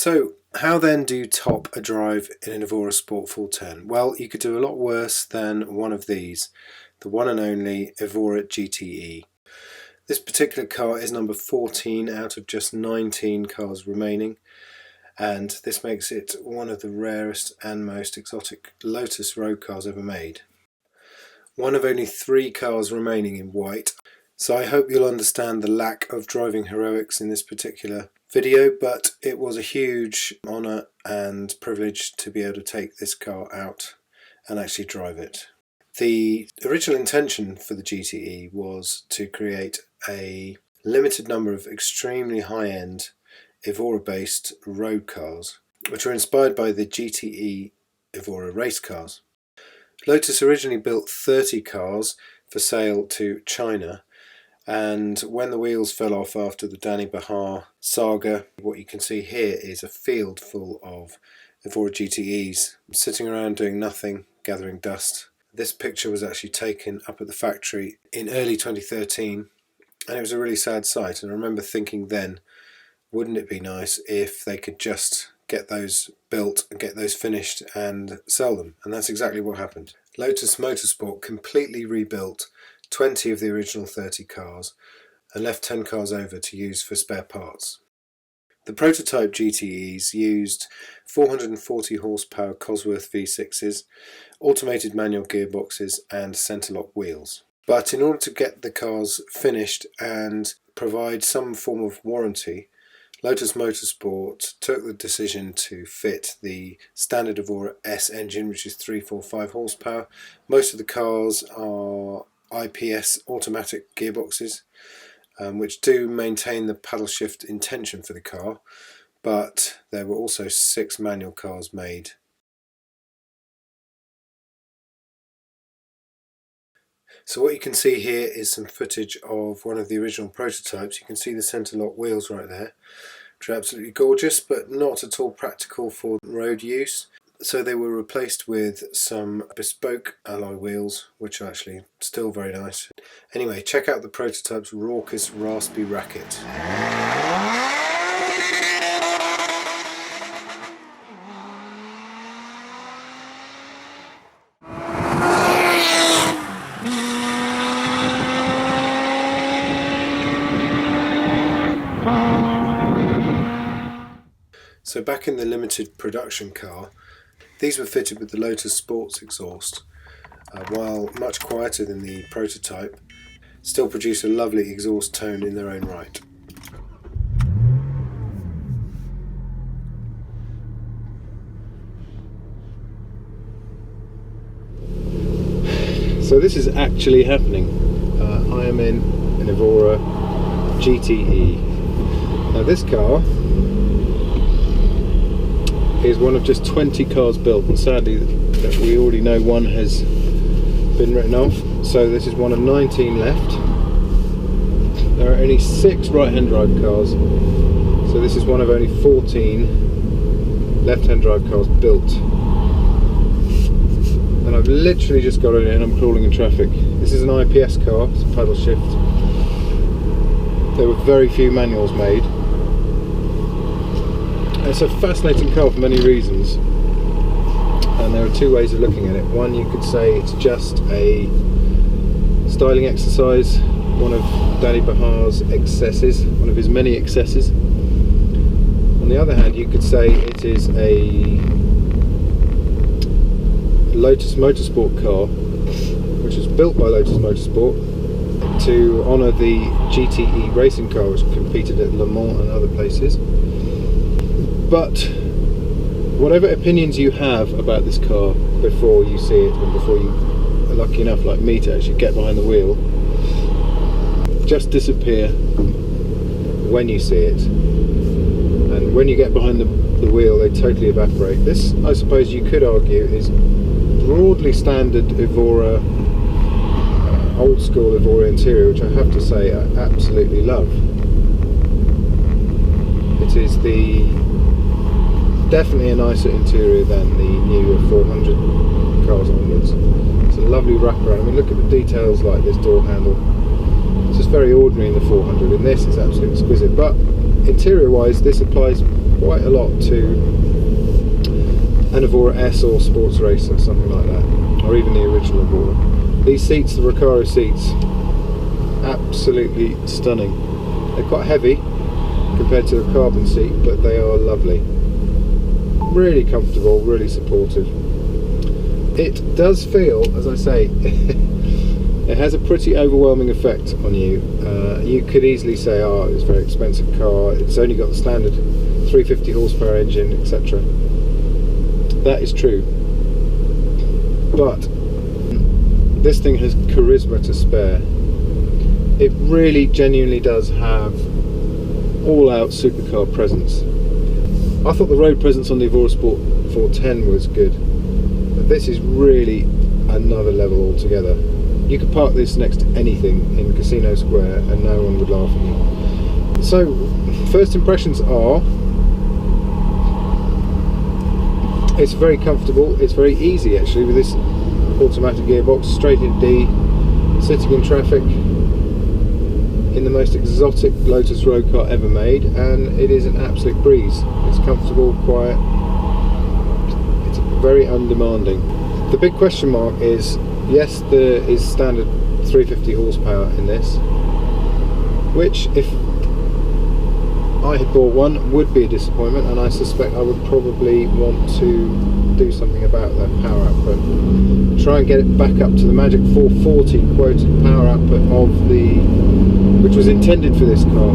So how then do you top a drive in an Evora Sport 410? Well, you could do a lot worse than one of these, the one and only Evora GTE. This particular car is number 14 out of just 19 cars remaining, and this makes it one of the rarest and most exotic Lotus road cars ever made. One of only 3 cars remaining in white, so I hope you'll understand the lack of driving heroics in this particular video, but it was a huge honour and privilege to be able to take this car out and actually drive it. The original intention for the GTE was to create a limited number of extremely high-end Evora-based road cars, which were inspired by the GTE Evora race cars. Lotus originally built 30 cars for sale to China, and when the wheels fell off after the Danny Bahar saga, what you can see here is a field full of Evora GTEs sitting around doing nothing, gathering dust. This picture was actually taken up at the factory in early 2013, and it was a really sad sight. And I remember thinking then, wouldn't it be nice if they could just get those built and get those finished and sell them? And that's exactly what happened. Lotus Motorsport completely rebuilt 20 of the original 30 cars and left 10 cars over to use for spare parts. The prototype GTEs used 440 horsepower Cosworth V6s, automated manual gearboxes and centre-lock wheels. But in order to get the cars finished and provide some form of warranty, Lotus Motorsport took the decision to fit the standard Evora S engine, which is 345 horsepower. Most of the cars are IPS automatic gearboxes, which do maintain the paddle shift intention for the car, but there were also 6 manual cars made. So what you can see here is some footage of one of the original prototypes. You can see the centre lock wheels right there, which are absolutely gorgeous, but not at all practical for road use. So they were replaced with some bespoke alloy wheels, which are actually still very nice. Anyway, check out the prototype's raucous raspy racket. So back in the limited production car, these were fitted with the Lotus Sports exhaust. While much quieter than the prototype, still produce a lovely exhaust tone in their own right. So this is actually happening. I am in an Evora GTE. Now this car is one of just 20 cars built, and sadly that we already know one has been written off, so this is one of 19 left. There are only 6 right-hand drive cars, so this is one of only 14 left-hand drive cars built. And I've literally just got it in, I'm crawling in traffic. This is an IPS car, it's a paddle shift. There were very few manuals made. It's a fascinating car for many reasons, and there are 2 ways of looking at it. One, you could say it's just a styling exercise, one of Danny Bahar's excesses, one of his many excesses. On the other hand, you could say it is a Lotus Motorsport car, which was built by Lotus Motorsport to honour the GTE racing car, which competed at Le Mans and other places. But whatever opinions you have about this car before you see it, and before you are lucky enough like me to actually get behind the wheel, just disappear when you see it. And when you get behind the wheel, they totally evaporate. This, I suppose you could argue, is broadly standard Evora, old school Evora interior, which I have to say I absolutely love. It is definitely a nicer interior than the newer 400 cars onwards. It's a lovely wraparound. I mean, look at the details like this door handle. It's just very ordinary in the 400. In this, it's absolutely exquisite. But interior-wise, this applies quite a lot to an Evora S or Sports Racer, something like that, or even the original Evora. These seats, the Recaro seats, absolutely stunning. They're quite heavy compared to a carbon seat, but they are lovely. Really comfortable, really supportive. It does feel, as I say, it has a pretty overwhelming effect on you. You could easily say, oh, it's a very expensive car, it's only got the standard 350 horsepower engine, etc. That is true. But this thing has charisma to spare. It really genuinely does have all-out supercar presence. I thought the road presence on the Evora Sport 410 was good, but this is really another level altogether. You could park this next to anything in Casino Square and no one would laugh at you. So, first impressions are, it's very comfortable, it's very easy actually with this automatic gearbox, straight in D, sitting in traffic in the most exotic Lotus road car ever made, and it is an absolute breeze. It's comfortable, quiet, it's very undemanding. The big question mark is, yes, there is standard 350 horsepower in this, which if I had bought one would be a disappointment, and I suspect I would probably want to do something about that power output. Try and get it back up to the magic 440 quoted power output of the, which was intended for this car.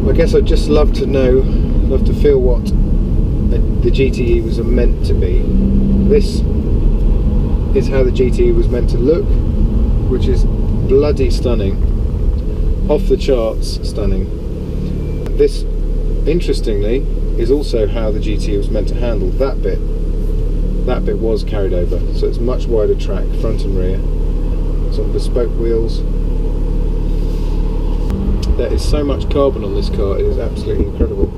I guess I'd just love to know, love to feel what the GTE was meant to be. This is how the GTE was meant to look, which is bloody stunning, off the charts stunning. This, interestingly, is also how the GTE was meant to handle that bit. That bit was carried over, so it's much wider track, front and rear. It's on bespoke wheels. There is so much carbon on this car, it is absolutely incredible.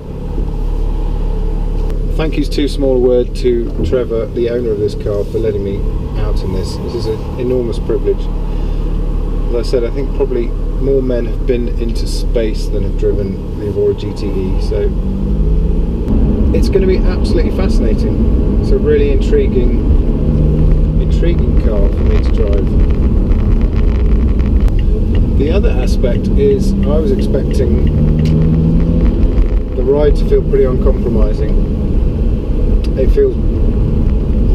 Thank you's too small a word to Trevor, the owner of this car, for letting me out in this. This is an enormous privilege. As I said, I think probably more men have been into space than have driven the Evora GTE, so it's going to be absolutely fascinating. It's a really intriguing car for me to drive. The other aspect is, I was expecting the ride to feel pretty uncompromising. It feels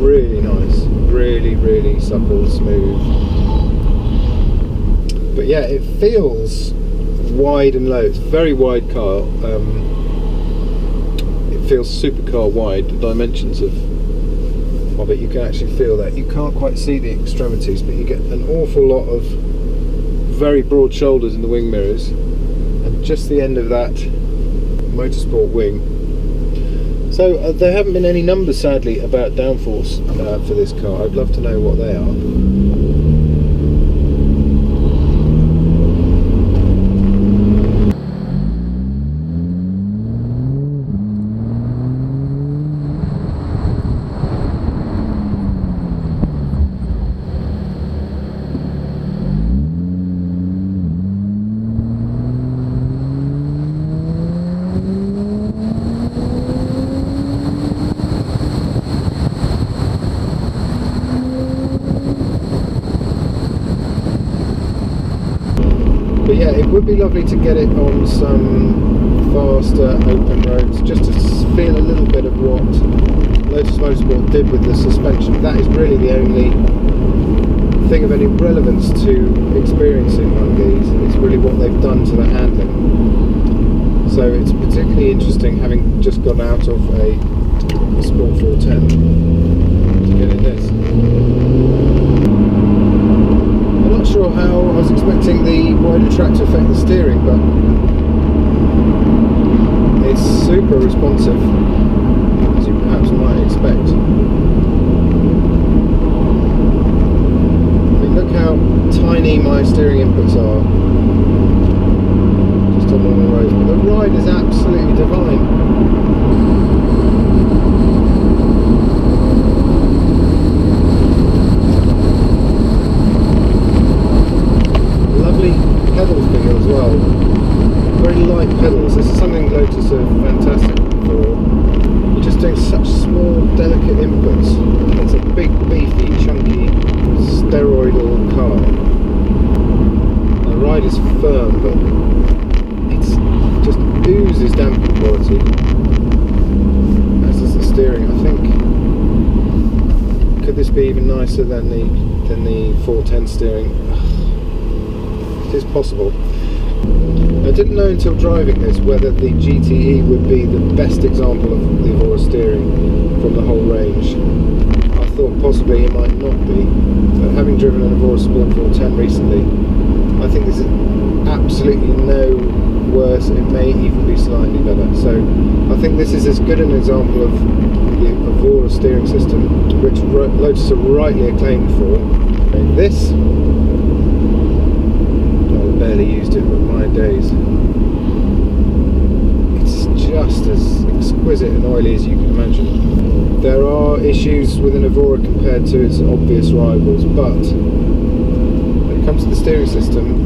really nice, really supple, smooth. But yeah, it feels wide and low. It's a very wide car. It feels supercar wide. The dimensions of it, you can actually feel that. You can't quite see the extremities, but you get an awful lot of very broad shoulders in the wing mirrors, and just the end of that motorsport wing. So there haven't been any numbers, sadly, about downforce for this car. I'd love to know what they are. But yeah, it would be lovely to get it on some faster open roads, just to feel a little bit of what Lotus Motorsport did with the suspension. That is really the only thing of any relevance to experiencing one of these. It's really what they've done to the handling. So it's particularly interesting, having just gone out of a Sport 410, to get in this. I'm not sure how I was expecting the wider track to affect the steering, but it's super responsive, as you perhaps might expect. I mean, look how tiny my steering inputs are just on normal roads, but the ride is absolutely divine. Pedal feel as well, very light pedals. This is something Lotus are fantastic for delicate inputs. It's a big, beefy, chunky, steroidal car. The ride is firm, but it's just oozes damping quality. As does the steering. I think, could this be even nicer than the 410 steering? It is possible. I didn't know until driving this whether the GTE would be the best example of the Evora steering from the whole range. I thought possibly it might not be, but having driven an Evora Sport 410 recently, I think this is absolutely no worse. It may even be slightly better. So I think this is as good an example of the Evora steering system, which Lotus are rightly acclaimed for. This, barely used it, but my days, it's just as exquisite and oily as you can imagine. There are issues with an Evora compared to its obvious rivals, but when it comes to the steering system,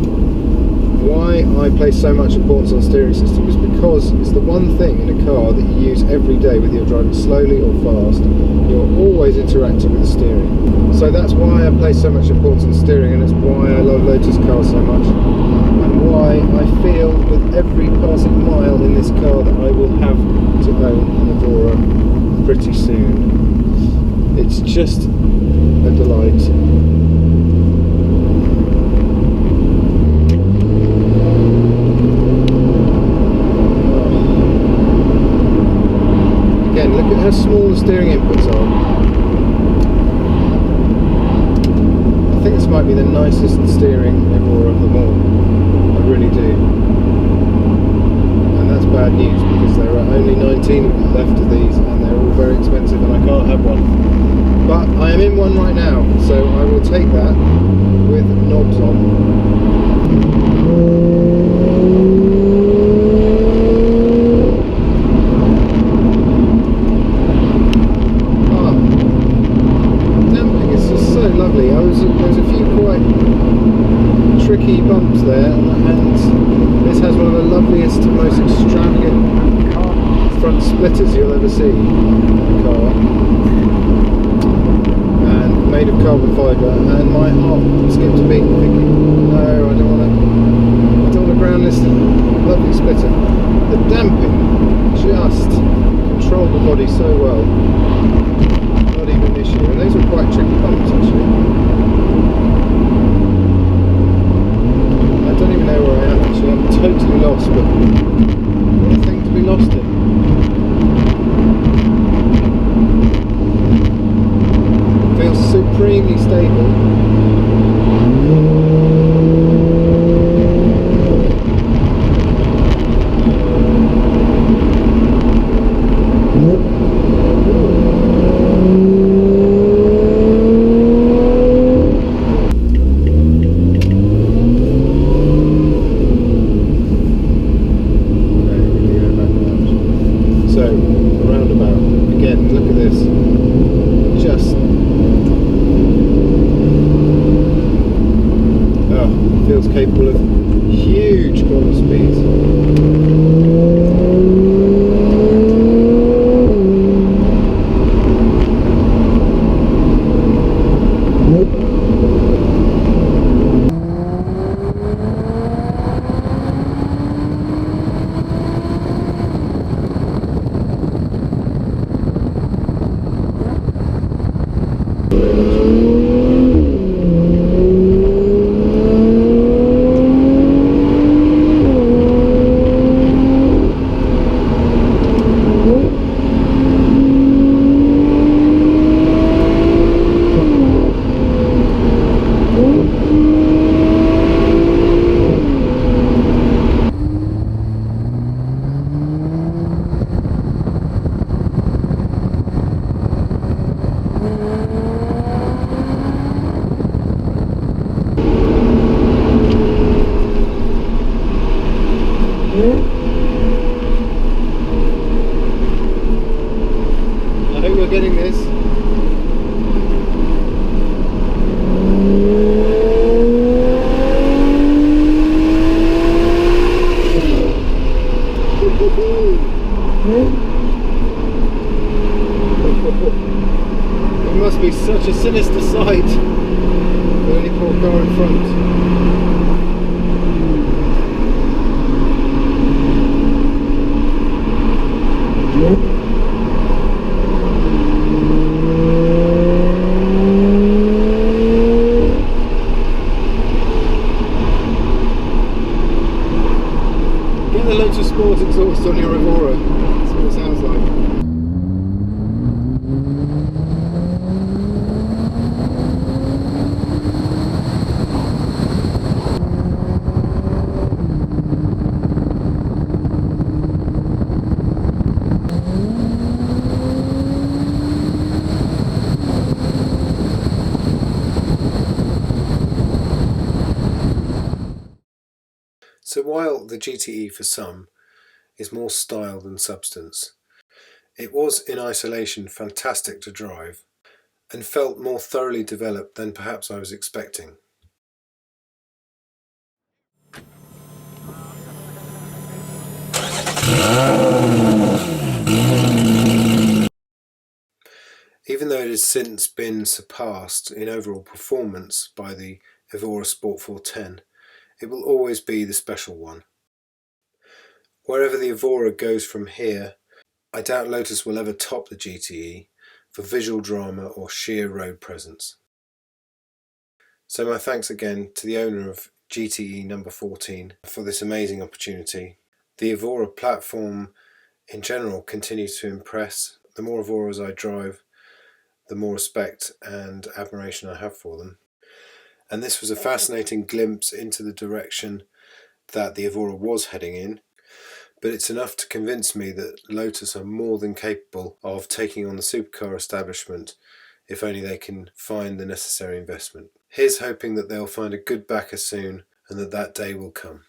why I place so much importance on the steering system is because it's the one thing in a car that you use every day, whether you're driving slowly or fast. You're always interacting with the steering. So that's why I place so much importance on steering, and it's why I love Lotus cars so much, and why I feel with every passing mile in this car that I will have to own an Evora pretty soon. It's just a delight. Again, look at how small the steering inputs are. I think this might be the nicest steering Evora of them all. I really do. And that's bad news because there are only 19 left of these and they're all very expensive and I can't have one. But I am in one right now, so I will take that with knobs on. There's a few quite tricky bumps there, and this has one of the loveliest, most extravagant front splitters you'll ever see in a car, and made of carbon fibre. And my heart skipped a beat thinking, no, I don't want to ground this lovely splitter. The damping just controlled the body so well. Not even an issue, and those were quite tricky bumps actually. I don't even know where I am actually, I'm totally lost, but what a thing to be lost in. Feels supremely stable. Feels capable of huge corner speeds. I hope you're getting this. such a sinister sight. The only poor car in front. Get the Lotus Sport exhaust on your Evora. That's what it sounds like. So while the GTE for some is more style than substance, it was in isolation fantastic to drive and felt more thoroughly developed than perhaps I was expecting. Even though it has since been surpassed in overall performance by the Evora Sport 410, it will always be the special one. Wherever the Evora goes from here, I doubt Lotus will ever top the GTE for visual drama or sheer road presence. So my thanks again to the owner of GTE number 14 for this amazing opportunity. The Evora platform in general continues to impress. The more Evoras I drive, the more respect and admiration I have for them. And this was a fascinating glimpse into the direction that the Evora was heading in, but it's enough to convince me that Lotus are more than capable of taking on the supercar establishment if only they can find the necessary investment. Here's hoping that they'll find a good backer soon and that day will come.